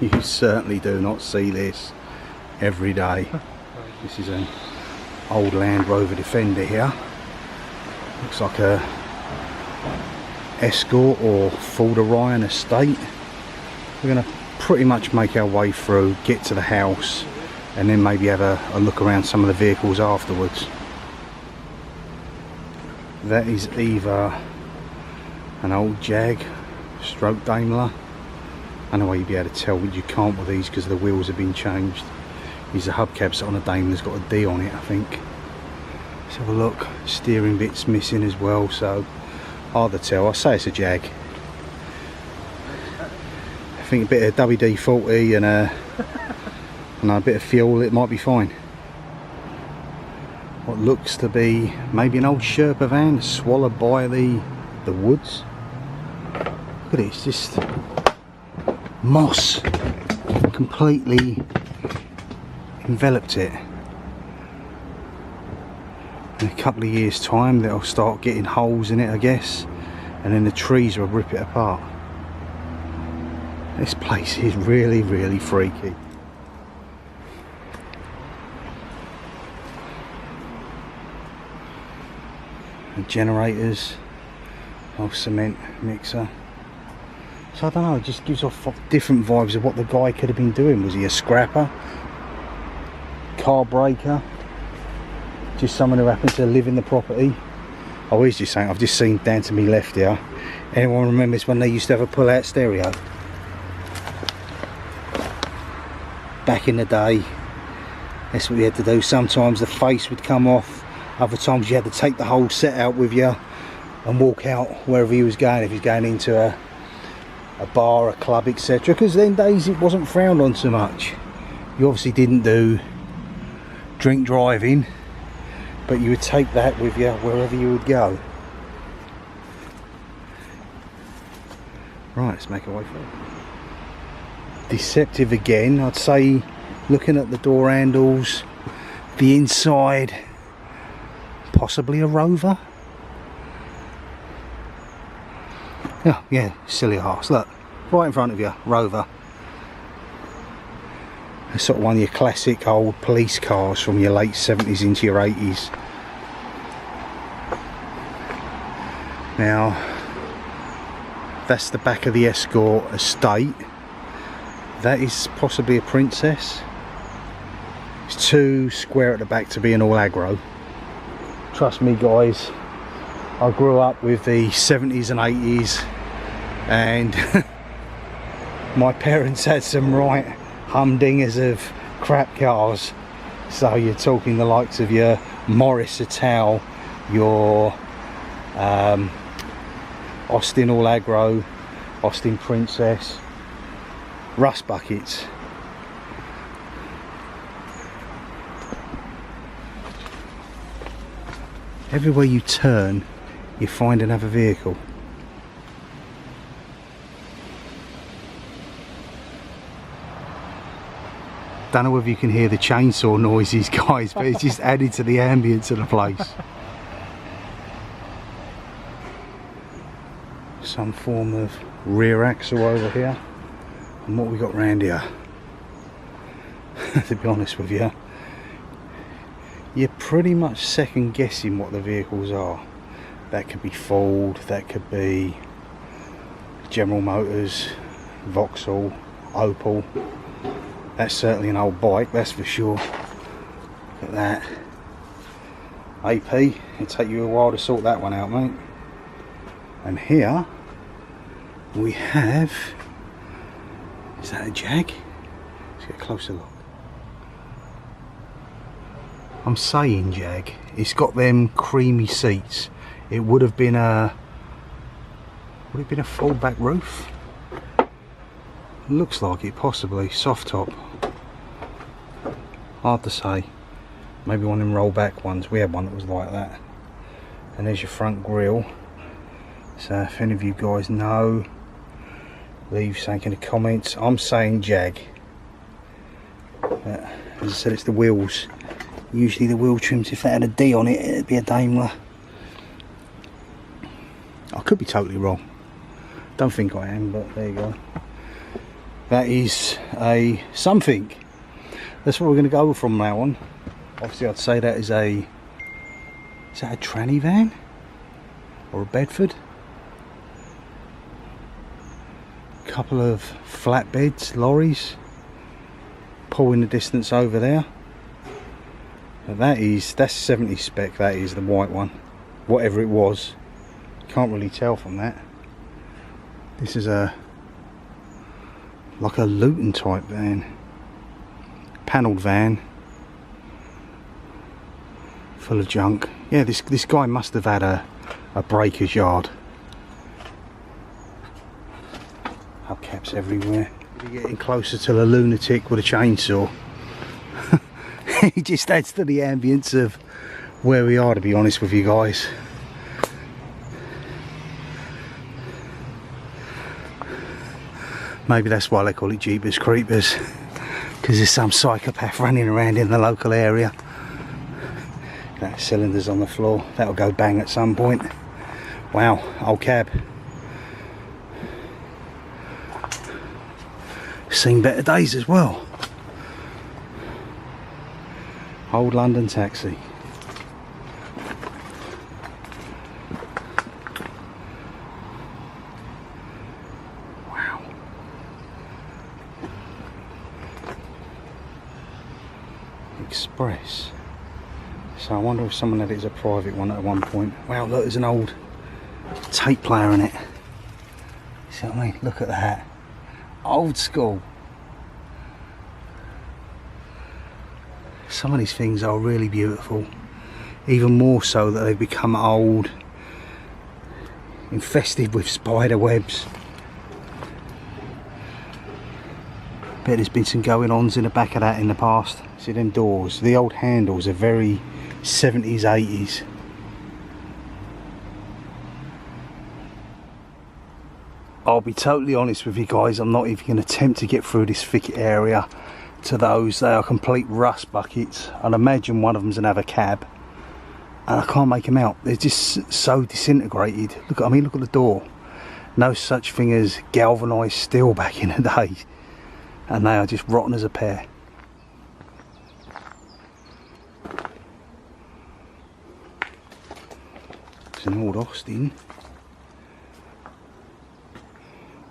You certainly do not see this every day. This is an old Land Rover Defender here. Looks like a Escort or Ford Orion estate. We're going to pretty much make our way through, get to the house, and then maybe have a look around some of the vehicles afterwards. That is either an old Jag stroke Daimler. I know why you'd be able to tell, but you can't with these because the wheels have been changed. These are hubcaps on a Daimler's got a D on it, I think. Let's have a look. Steering bit's missing as well, so hard to tell. I say it's a Jag. I think a bit of WD-40 and a bit of fuel, it might be fine. What looks to be maybe an old Sherpa van swallowed by the woods. Look at it, it's just moss completely enveloped it. In a couple of years time they'll start getting holes in it, I guess, and then the trees will rip it apart. This place is really, really freaky. The generators, old cement mixer. So I don't know, it just gives off different vibes of what the guy could have been doing. Was he a scrapper? Car breaker? Just someone who happened to live in the property? Oh, he's just saying, I've just seen down to me left here. Anyone remembers when they used to have a pull-out stereo? Back in the day, that's what you had to do. Sometimes the face would come off, other times you had to take the whole set out with you and walk out wherever he was going, if he's going into a bar, a club, etc. Because then days it wasn't frowned on so much. You obviously didn't do drink driving, but you would take that with you wherever you would go. Right, let's make our way through. Deceptive again, I'd say. Looking at the door handles, the inside, possibly a Rover. Yeah, silly arse. Look, right in front of you, Rover. It's sort of one of your classic old police cars from your late 70s into your 80s. Now, that's the back of the Escort estate. That is possibly a Princess. It's too square at the back to be an all aggro. Trust me guys, I grew up with the 70s and 80s, and my parents had some right humdingers of crap cars. So you're talking the likes of your Morris Ital, your Austin all aggro, Austin Princess, rust buckets. Everywhere you turn you find another vehicle. Don't know whether you can hear the chainsaw noises guys, but it's just added to the ambience of the place. Some form of rear axle over here. And what we got round here, to be honest with you, you're pretty much second guessing what the vehicles are. That could be Ford, that could be General Motors, Vauxhall, Opel. That's certainly an old bike, that's for sure. Look at that. AP, it'll take you a while to sort that one out, mate. And here we have, is that a Jag? Let's get a closer look. I'm saying Jag. It's got them creamy seats. It would have been a, would it have been a full back roof? Looks like it, possibly. Soft top. Hard to say. Maybe one of them roll back ones. We had one that was like that. And there's your front grille. So if any of you guys know, leave something in the comments. I'm saying Jag. As I said, it's the wheels. Usually the wheel trims, if that had a D on it, it'd be a Daimler. I could be totally wrong. Don't think I am, but there you go. That is a something. That's what we're going to go from now on. Obviously I'd say that is that a tranny van? Or a Bedford? Couple of flatbeds, lorries. Pull in the distance over there. But that's 70 spec, that is the white one. Whatever it was. Can't really tell from that. This is like a Luton type van. Panelled van. Full of junk. Yeah, this guy must have had a breaker's yard. Hubcaps everywhere. We're getting closer to the lunatic with a chainsaw. It just adds to the ambience of where we are, to be honest with you guys. Maybe that's why they call it Jeepers Creepers, because there's some psychopath running around in the local area. That cylinder's on the floor, that'll go bang at some point. Wow, old cab. Seen better days as well. Old London taxi. Wow. Express. So I wonder if someone had it as a private one at one point. Wow, look, there's an old tape player in it. See what I mean? Look at that. Old school. Some of these things are really beautiful, even more so that they've become old, infested with spider webs. Bet there's been some going ons in the back of that in the past. See them doors, the old handles are very 70s, 80s. I'll be totally honest with you guys, I'm not even going to attempt to get through this thicket area to those. They are complete rust buckets. I'd imagine one of them's another cab, and I can't make them out. They're just so disintegrated. Look at, I mean, look at the door. No such thing as galvanised steel back in the day, and they are just rotten as a pear. It's an old Austin.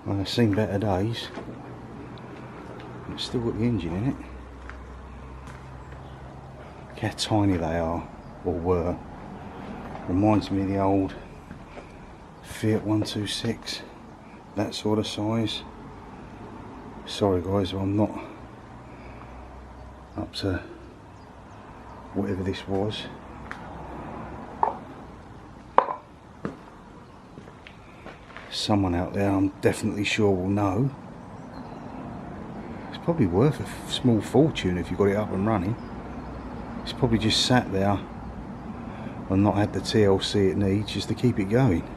Well, I've seen better days. It's still got the engine in it. Look how tiny they are, or were. Reminds me of the old Fiat 126, that sort of size. Sorry guys, I'm not up to whatever this was. Someone out there, I'm definitely sure, will know. It's probably worth a small fortune if you got it up and running. It's probably just sat there and not had the TLC it needs just to keep it going.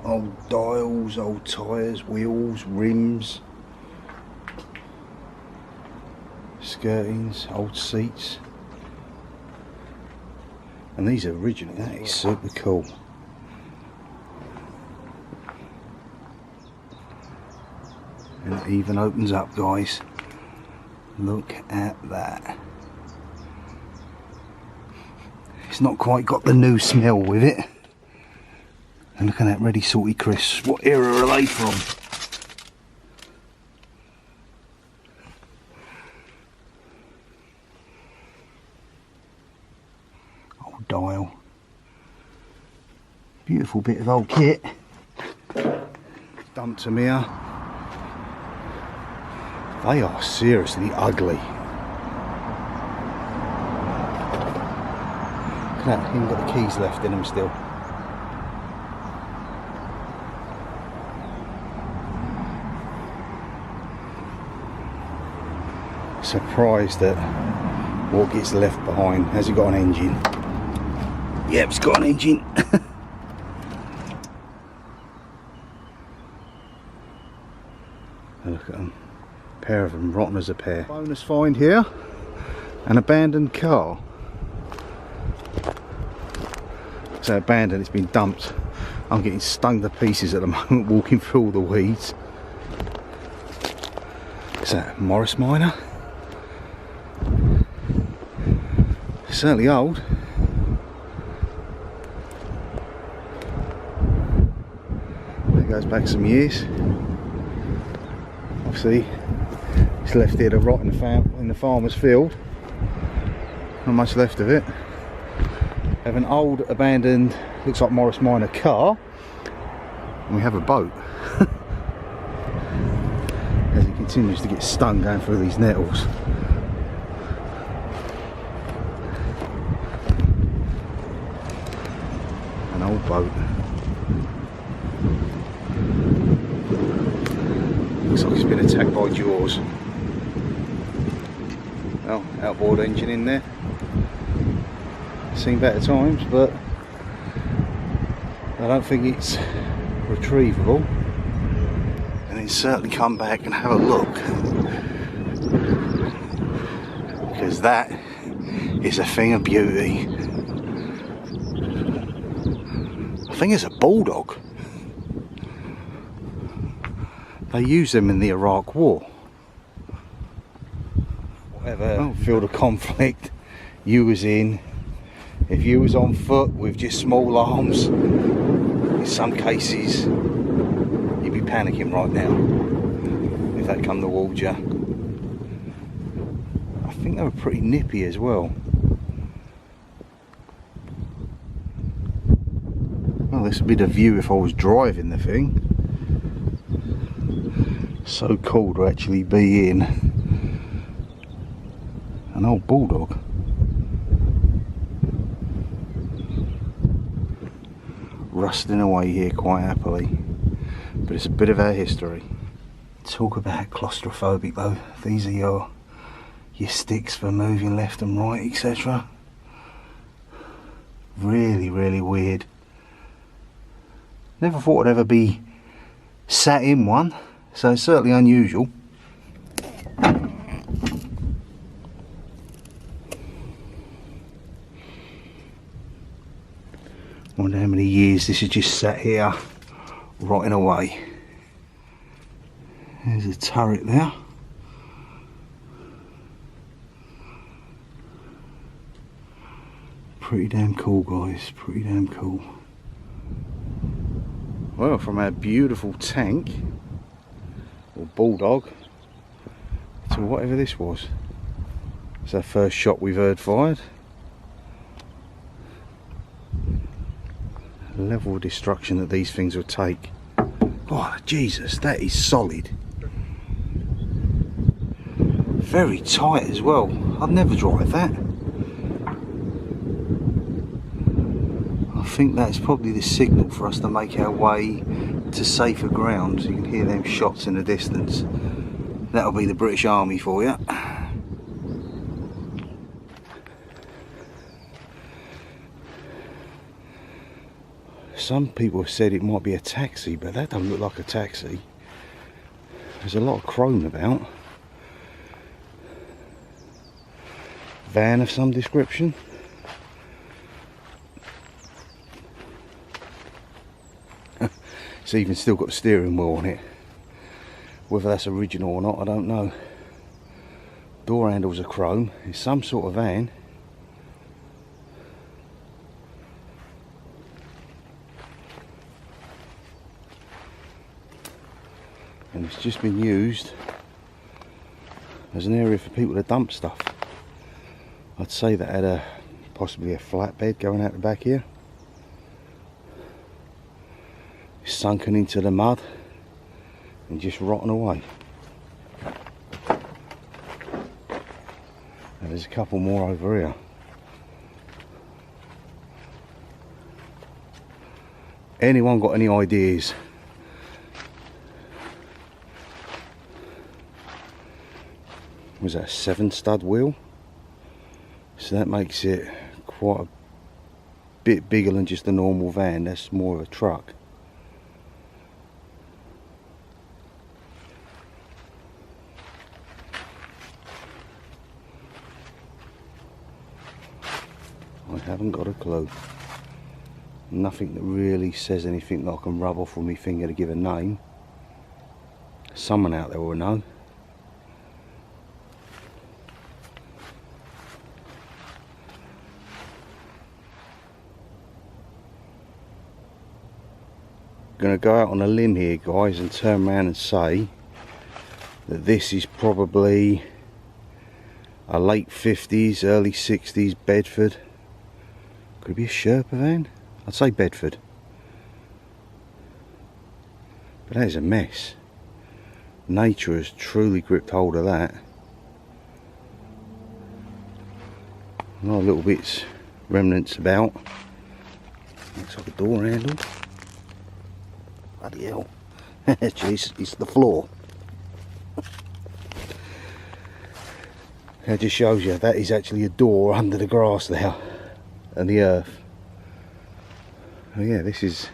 Old dials, old tyres, wheels, rims, skirtings, old seats. And these are original. That is super cool. And it even opens up, guys. Look at that. It's not quite got the new smell with it. And look at that ready salty crisps. What era are they from? Old dial. Beautiful bit of old kit. Dumped them here. They are seriously ugly. Look at that, even got the keys left in them still. Surprised at what gets left behind. Has it got an engine? Yep, it's got an engine. Look at them. Pair of them, rotten as a pair. Bonus find here, an abandoned car. So abandoned, it's been dumped. I'm getting stung to pieces at the moment walking through all the weeds. Is that Morris Minor? Certainly old. It goes back some years. Obviously, it's left here to rot in the farmer's field. Not much left of it. We have an old abandoned, looks like Morris Minor car, and we have a boat. As he continues to get stung going through these nettles. An old boat. Looks like it's been attacked by jaws. Well, outboard engine in there. Seen better times, but I don't think it's retrievable. And then certainly come back and have a look, because that is a thing of beauty. I think it's a bulldog. They used them in the Iraq War. Whatever field of conflict you was in, if you was on foot with just small arms, in some cases you'd be panicking right now if that come towards you. I think they were pretty nippy as well. Well, this would be the view if I was driving the thing. So cool to actually be in an old bulldog. Rusting away here quite happily, but it's a bit of our history. Talk about claustrophobic though. These are your sticks for moving left and right, etc. Really, really weird. Never thought I'd ever be sat in one, so it's certainly unusual. Wonder how many years this has just sat here rotting away. There's a turret there. Pretty damn cool, guys, pretty damn cool. Well, from our beautiful tank, or bulldog, to whatever this was. It's our first shot we've heard fired. The level of destruction that these things would take. Oh, Jesus, that is solid. Very tight as well. I'd never drive that. I think that's probably the signal for us to make our way to safer ground. You can hear them shots in the distance. That'll be the British Army for you. Some people have said it might be a taxi, but that doesn't look like a taxi. There's a lot of chrome about. Van of some description. It's even still got a steering wheel on it. Whether that's original or not, I don't know. Door handles are chrome. It's some sort of van. And it's just been used as an area for people to dump stuff. I'd say that had possibly a flatbed going out the back here. It's sunken into the mud and just rotting away. And there's a couple more over here. Anyone got any ideas? Was that a 7-stud wheel? So that makes it quite a bit bigger than just a normal van. That's more of a truck. I haven't got a clue. Nothing that really says anything that I can rub off with my finger to give a name. Someone out there will know. going to go out on a limb here, guys, and turn around and say that this is probably a late 50s, early 60s Bedford. Could it be a Sherpa van? I'd say Bedford. But that is a mess. Nature has truly gripped hold of that. A lot of little bits, remnants about. Looks like a door handle. Bloody hell. Jeez, it's the floor. That just shows you that is actually a door under the grass there and the earth. Oh yeah, this is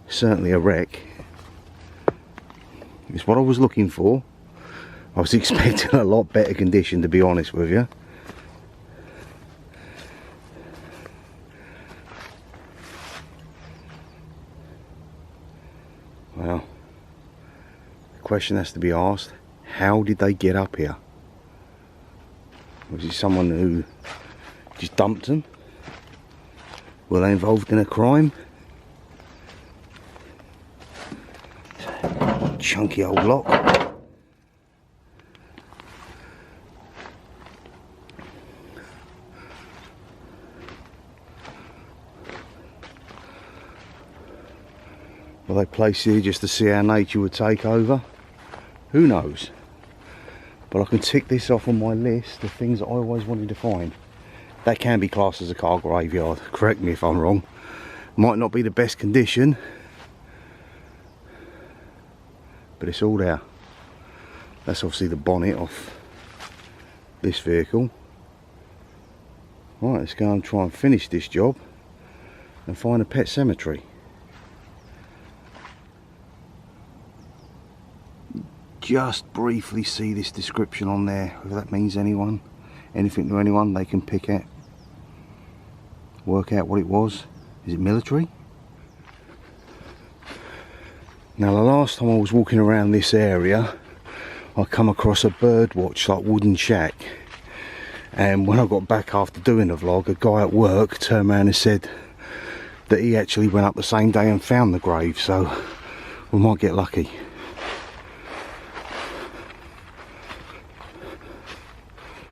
certainly a wreck. It's what I was looking for. I was expecting a lot better condition, to be honest with you. Well, the question has to be asked, how did they get up here? Was it someone who just dumped them? Were they involved in a crime? Chunky old lock. Were they placed here just to see how nature would take over? Who knows? But I can tick this off on my list of things that I always wanted to find. That can be classed as a car graveyard. Correct me if I'm wrong. Might not be the best condition, but it's all there. That's obviously the bonnet off this vehicle. Right, let's go and try and finish this job and find a pet cemetery. Just briefly see this description on there, whether that means anything to anyone. They can pick it, work out what it was. Is it military? Now, the last time I was walking around this area, I come across a bird watch, like wooden shack, and when I got back after doing the vlog, a guy at work turned around and said that he actually went up the same day and found the grave, so we might get lucky.